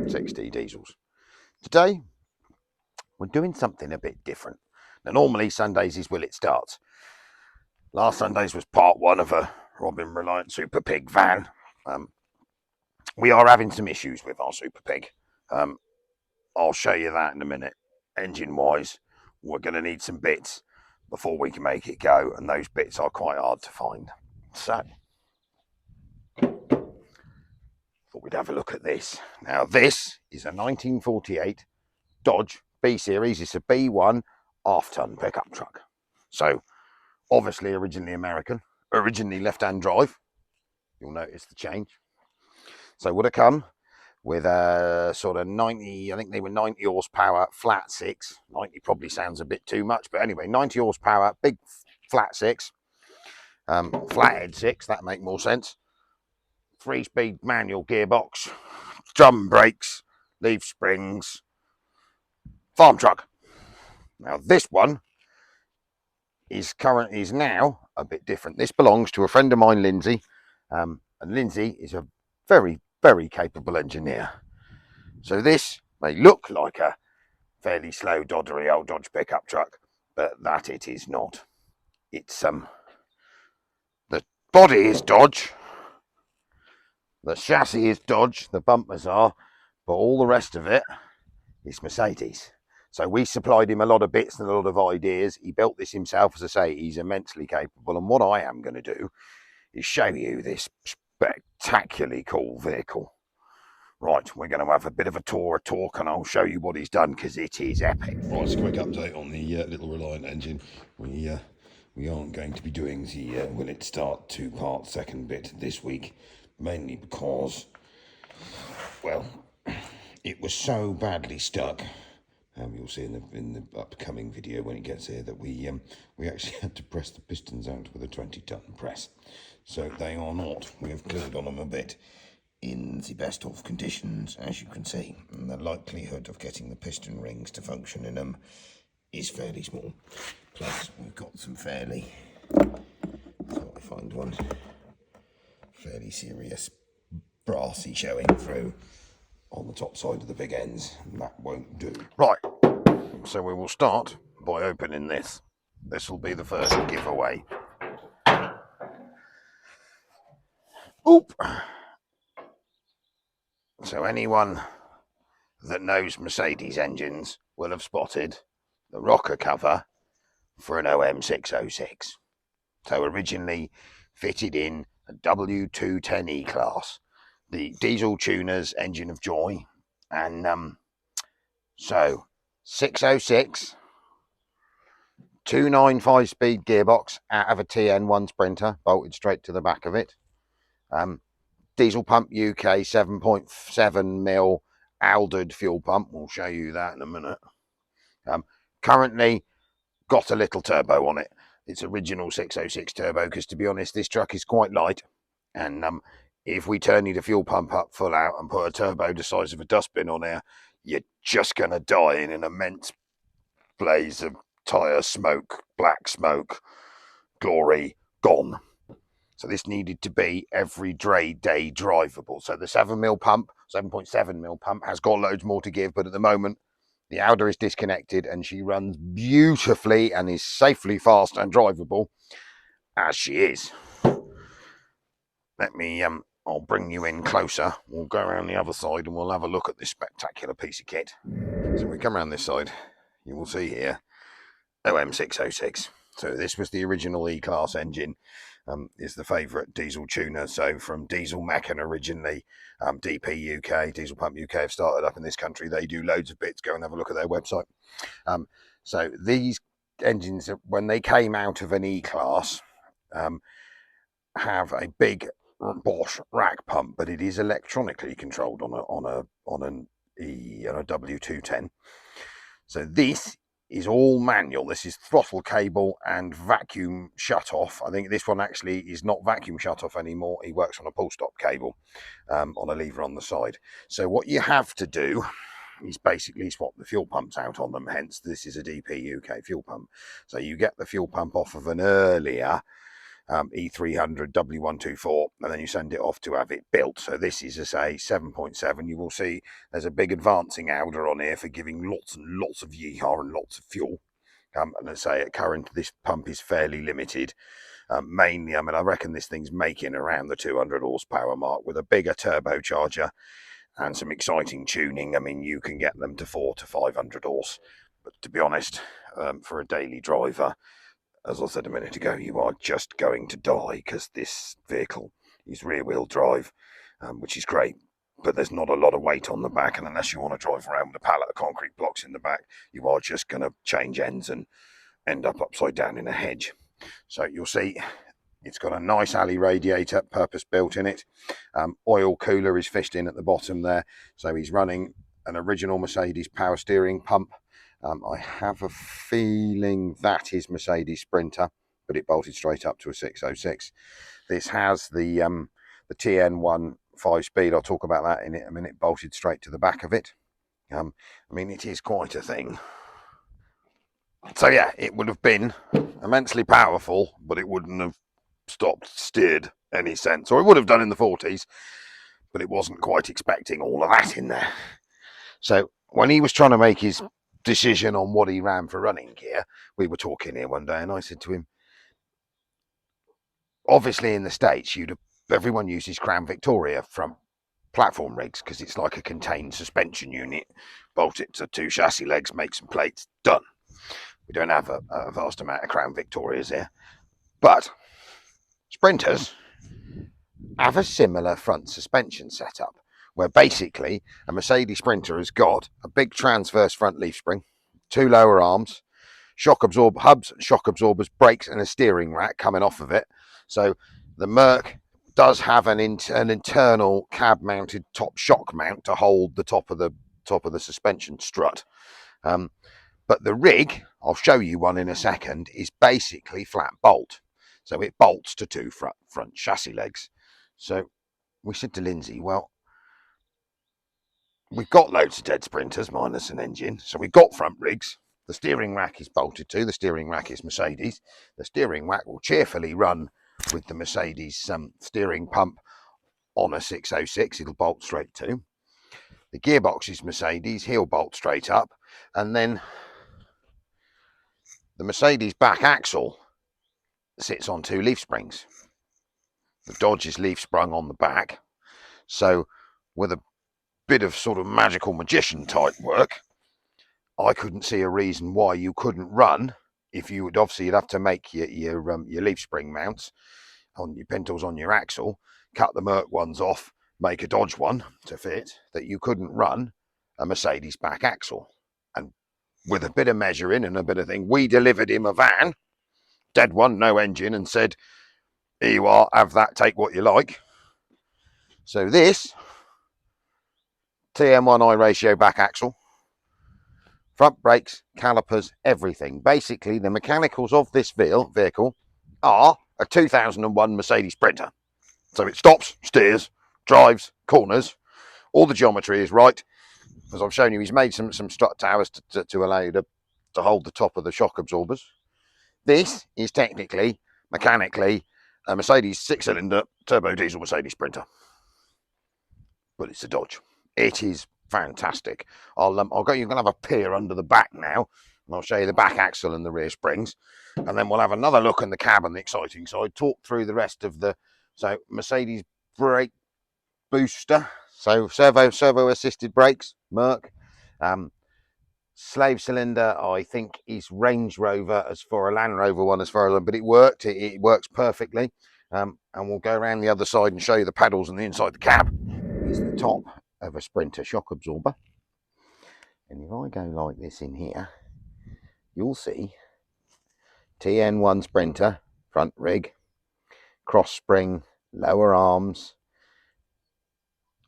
OM6D diesels. Today, we're doing something a bit different. Now, normally Sundays is Will It Starts. Last Sundays was part one of a Robin Reliant Super Pig van. We are having some issues with our Super Pig. I'll show you that in a minute. Engine-wise, we're going to need some bits before we can make it go, and those bits are quite hard to find. So, thought we'd have a look at this. Now, this is a 1948 Dodge B-Series. It's a B1 half-ton pickup truck. So, obviously originally American, originally left-hand drive. You'll notice the change. So, would have come with a sort of 90, I think they were 90 horsepower, flat six. 90 probably sounds a bit too much, but anyway, 90 horsepower, big flat six, flathead six, that make more sense. 3-speed manual gearbox, drum brakes, leaf springs, farm truck. Now this one is now a bit different. This belongs to a friend of mine, Lindsay, and Lindsay is a very capable engineer. So this may look like a fairly slow, doddery old Dodge pickup truck, but that it is not. It's the body is Dodge, the chassis is Dodge, the bumpers are, but all the rest of it is Mercedes. So we supplied him a lot of bits and a lot of ideas. He built this himself. As I say, he's immensely capable. And what I am going to do is show you this spectacularly cool vehicle. Right, we're going to have a bit of a talk, and I'll show you what he's done, because it is epic. Right, it's a quick update on the little Reliant engine. We aren't going to be doing the Will It Start two-part second bit this week, mainly because, well, it was so badly stuck. You'll see in the upcoming video when it gets here that we actually had to press the pistons out with a 20-ton press. So they are not. We have cleared on them a bit in the best of conditions, as you can see. And the likelihood of getting the piston rings to function in them is fairly small. Plus, we've got some fairly, so I find one, fairly serious brassy showing through on the top side of the big ends, and that won't do. Right, so we will start by opening this. This will be the first giveaway. Oop! So anyone that knows Mercedes engines will have spotted the rocker cover for an OM606. So originally fitted in a W210 E-Class, the diesel tuner's engine of joy, and so 606, 295 speed gearbox out of a TN1 Sprinter, bolted straight to the back of it. Diesel pump UK 7.7 mil Aldered fuel pump. We'll show you that in a minute. Currently got a little turbo on it. It's original 606 turbo, because to be honest, this truck is quite light, and if we turn the fuel pump up full out and put a turbo the size of a dustbin on there, you're just going to die in an immense blaze of tyre smoke, black smoke, glory, gone. So this needed to be every day drivable. So the 7mm pump, 7.7mm pump, has got loads more to give, but at the moment the Alder is disconnected and she runs beautifully and is safely fast and drivable as she is. Let me, I'll bring you in closer. We'll go around the other side and we'll have a look at this spectacular piece of kit. So we come around this side, you will see here OM606. So this was the original E-Class engine. Is the favourite diesel tuner. So from Diesel Mechan originally, DP UK, Diesel Pump UK have started up in this country. They do loads of bits. Go and have a look at their website. So these engines, when they came out of an E-Class, have a big Bosch rack pump, but it is electronically controlled on a W210. So this is all manual. This is throttle cable and vacuum shut off. I think this one actually is not vacuum shut off anymore. He works on a pull stop cable on a lever on the side. So what you have to do is basically swap the fuel pumps out on them. Hence, this is a DP UK fuel pump. So you get the fuel pump off of an earlier E300 W124, and then you send it off to have it built. So this is, as I say, 7.7. You will see there's a big advancing outer on here for giving lots and lots of yeehaw and lots of fuel. And as I say, at current, this pump is fairly limited. Mainly, I mean, I reckon this thing's making around the 200 horsepower mark with a bigger turbocharger and some exciting tuning. I mean, you can get them to 400 to 500 horse. But to be honest, for a daily driver, as I said a minute ago, you are just going to die because this vehicle is rear-wheel drive, which is great. But there's not a lot of weight on the back, and unless you want to drive around with a pallet of concrete blocks in the back, you are just going to change ends and end up upside down in a hedge. So you'll see it's got a nice alley radiator, purpose built in it. Oil cooler is fished in at the bottom there. So he's running an original Mercedes power steering pump. I have a feeling that is Mercedes Sprinter, but it bolted straight up to a 606. This has the TN1 5-speed. I'll talk about that in a minute, bolted straight to the back of it. I mean, it is quite a thing. So yeah, it would have been immensely powerful, but it wouldn't have steered any sense, or it would have done in the 40s, but it wasn't quite expecting all of that in there. So when he was trying to make his decision on what he ran for running gear, we were talking here one day, and I said to him, obviously in the States, everyone uses Crown Victoria front platform rigs because it's like a contained suspension unit. Bolt it to 2 chassis legs, make some plates, done. We don't have a vast amount of Crown Victorias here, but Sprinters have a similar front suspension setup where basically a Mercedes Sprinter has got a big transverse front leaf spring, 2 lower arms, shock absorber hubs, shock absorbers, brakes, and a steering rack coming off of it. So the Merc does have an internal cab mounted top shock mount to hold the top of the suspension strut. But the rig, I'll show you one in a second, is basically flat bolt. So it bolts to 2 front chassis legs. So we said to Lindsay, well, we've got loads of dead Sprinters minus an engine. So we've got front rigs. The steering rack is bolted to. The steering rack is Mercedes. The steering rack will cheerfully run with the Mercedes steering pump on a 606. It'll bolt straight to. The gearbox is Mercedes. He'll bolt straight up. And then the Mercedes back axle sits on 2 leaf springs. The Dodge is leaf sprung on the back. So with a bit of sort of magical magician type work, I couldn't see a reason why you couldn't run. If you would, obviously you'd have to make your leaf spring mounts on your pintles on your axle, cut the Merc ones off, make a Dodge one to fit, that you couldn't run a Mercedes back axle. And with a bit of measuring and a bit of thing, we delivered him a van, dead one, no engine, and said, here you are, have that, take what you like. So this TM1I ratio back axle, front brakes, calipers, everything. Basically, the mechanicals of this vehicle are a 2001 Mercedes Sprinter. So it stops, steers, drives, corners. All the geometry is right. As I've shown you, he's made some strut towers to allow you to hold the top of the shock absorbers. This is technically, mechanically, a Mercedes 6-cylinder turbo diesel Mercedes Sprinter. But it's a Dodge. It is fantastic. You're going to have a peer under the back now, and I'll show you the back axle and the rear springs, and then we'll have another look in the cab and the exciting side. Talk through the rest of so Mercedes brake booster, so servo assisted brakes, Merc. Slave cylinder, I think, is Range Rover as for a Land Rover one, as far as, but it worked. It works perfectly. And we'll go around the other side and show you the pedals and the inside the cab. Is the top of a Sprinter shock absorber, and if I go like this in here, you'll see TN1 Sprinter front rig, cross spring, lower arms,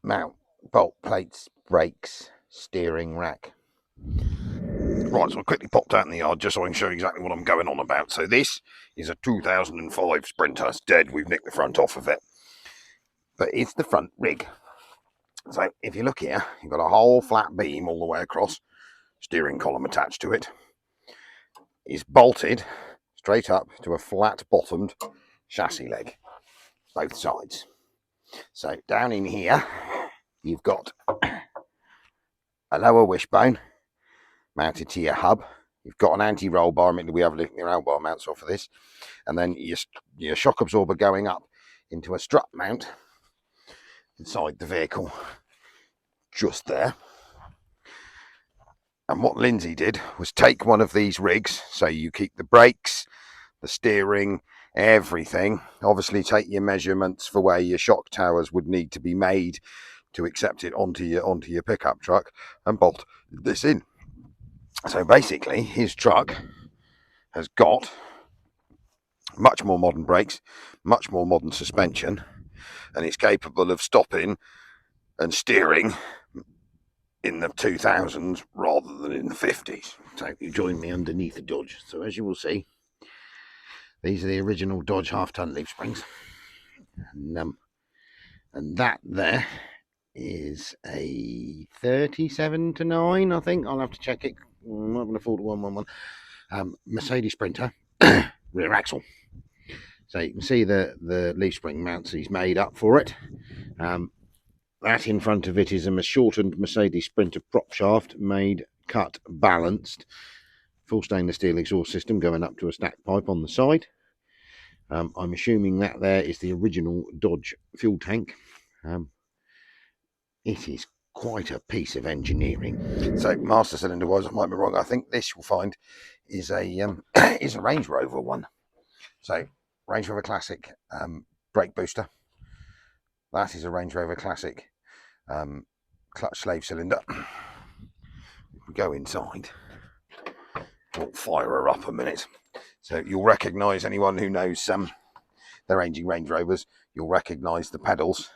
mount, bolt plates, brakes, steering rack. Right, so I quickly popped out in the yard just so I can show you exactly what I'm going on about. So this is a 2005 Sprinter. It's dead. We've nicked the front off of it, but it's the front rig. So if you look here, you've got a whole flat beam all the way across, steering column attached to it. It's bolted straight up to a flat bottomed chassis leg, both sides. So down in here, you've got a lower wishbone mounted to your hub. You've got an anti-roll bar. I mean, we have your roll bar mounts off of this, and then your shock absorber going up into a strut mount inside the vehicle, just there. And what Lindsay did was take one of these rigs, so you keep the brakes, the steering, everything. Obviously, take your measurements for where your shock towers would need to be made to accept it onto your pickup truck, and bolt this in. So basically, his truck has got much more modern brakes, much more modern suspension, and it's capable of stopping and steering in the 2000s rather than in the 50s. So you join me underneath the Dodge. So as you will see, these are the original Dodge half-ton leaf springs, and that there is a 37-9, I think. I'll have to check it. I'm not going to afford a 111. Mercedes Sprinter rear axle. So you can see the leaf spring mounts he's made up for it. That in front of it is a shortened Mercedes Sprinter prop shaft, made, cut, balanced. Full stainless steel exhaust system going up to a stack pipe on the side. I'm assuming that there is the original Dodge fuel tank. It is quite a piece of engineering. So master cylinder wise, I might be wrong. I think this you'll find is a is a Range Rover one. So Range Rover Classic brake booster. That is a Range Rover Classic clutch slave cylinder. If we go inside, we'll fire her up a minute. So you'll recognise, anyone who knows their aging Range Rovers, you'll recognise the pedals,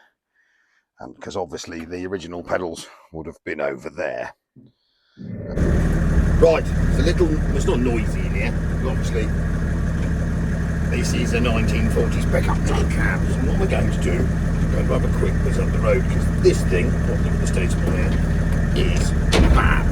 because obviously the original pedals would have been over there. Right, it's not noisy in here. Obviously, this is a 1940s pickup truck cab. So what we're going to do, I'm going to have a quick whiz up the road, because this thing, look at the state of it here, is bad.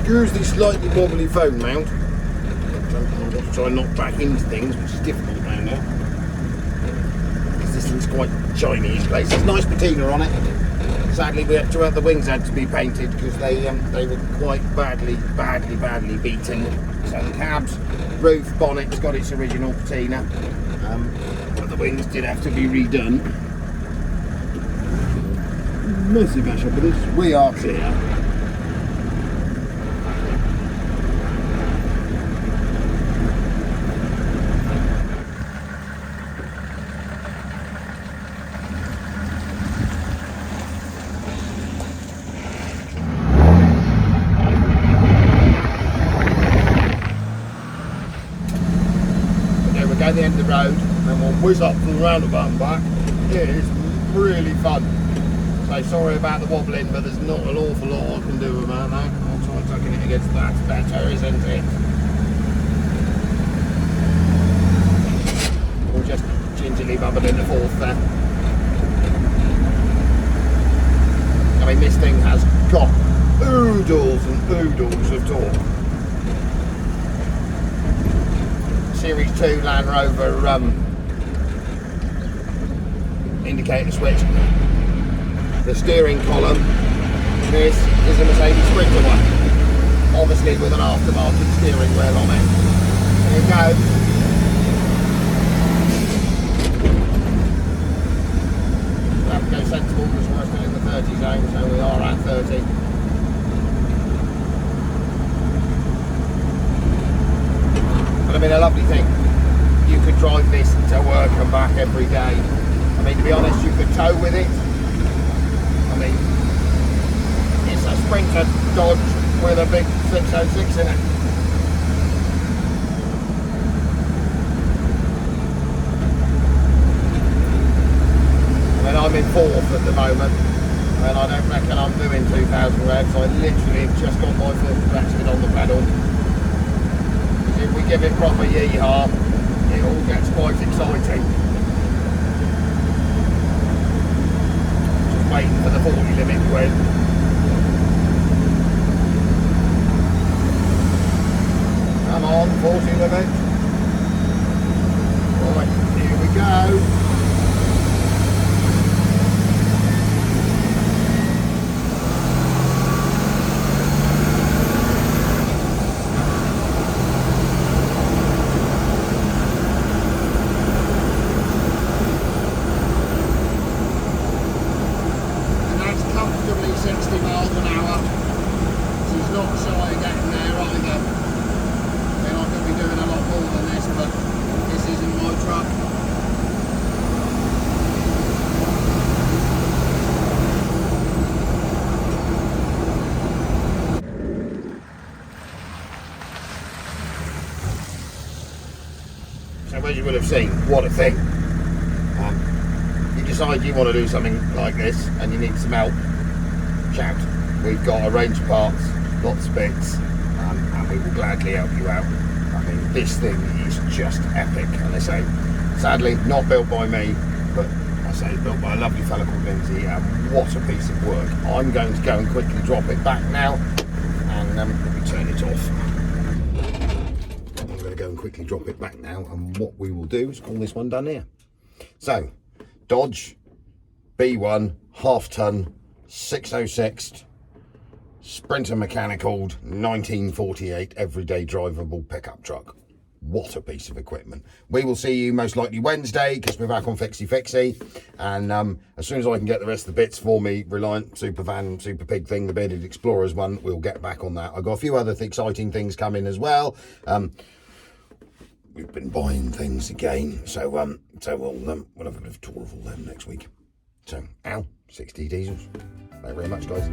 Use this slightly wobbly phone mount. I'm going to try and knock back into things, which is difficult now because this thing's quite shiny in place. There's nice patina on it. Sadly, we had to have the wings had to be painted because they were quite badly beaten. So the cab's roof bonnet's got its original patina, but the wings did have to be redone. Massive mash up of this. We are clear. Go the end of the road and we'll whiz up from the roundabout and back. It is really fun. So sorry about the wobbling, but there's not an awful lot I can do about that. I'll try tucking it against that better, isn't it? We'll just gingerly bubble in the fourth there. I mean, this thing has got oodles and oodles of torque. Series 2 Land Rover indicator switch. The steering column, this is a Mercedes Sprinter one, obviously with an aftermarket steering wheel on it. There you go. We have to go sensible because we're still in the 30 zone, so we are at 30. I mean, a lovely thing. You could drive this to work and back every day. I mean, to be honest, you could tow with it. I mean, it's a Sprinter Dodge with a big 606 in it. I mean, I'm in fourth at the moment, and I don't reckon I'm doing 2,000 revs. I literally have just got my foot rested on the pedal. If we give it proper yee-haw, it all gets quite exciting. Just waiting for the 40 limit to end. of it. Right, here we go. And that's comfortably 60 miles an hour. She's not shy of getting there either. I mean, I could be doing a lot more than this, but this isn't my truck. So as you would have seen, what a thing. You decide you want to do something like this and you need some help, shout. We've got a range of parts, lots of bits, and we will gladly help you out. I mean, this thing is just epic, and I say, sadly, not built by me, but I say built by a lovely fella called Lindsay, and what a piece of work. I'm going to go and quickly drop it back now, and let me turn it off. I'm going to go and quickly drop it back now, and what we will do is call this one done here. So, Dodge B1 half-ton 606 Sprinter mechanical 1948 everyday drivable pickup truck. What a piece of equipment. We will see you most likely Wednesday because we're back on Fixie Fixie, and as soon as I can get the rest of the bits for me, Reliant Super Van, Super Pig thing, the Bearded Explorers one, we'll get back on that. I've got a few other exciting things coming as well. We've been buying things again, so we'll have a bit of a tour of all them next week. So, Al, 60 Diesels. Thank you very much, guys.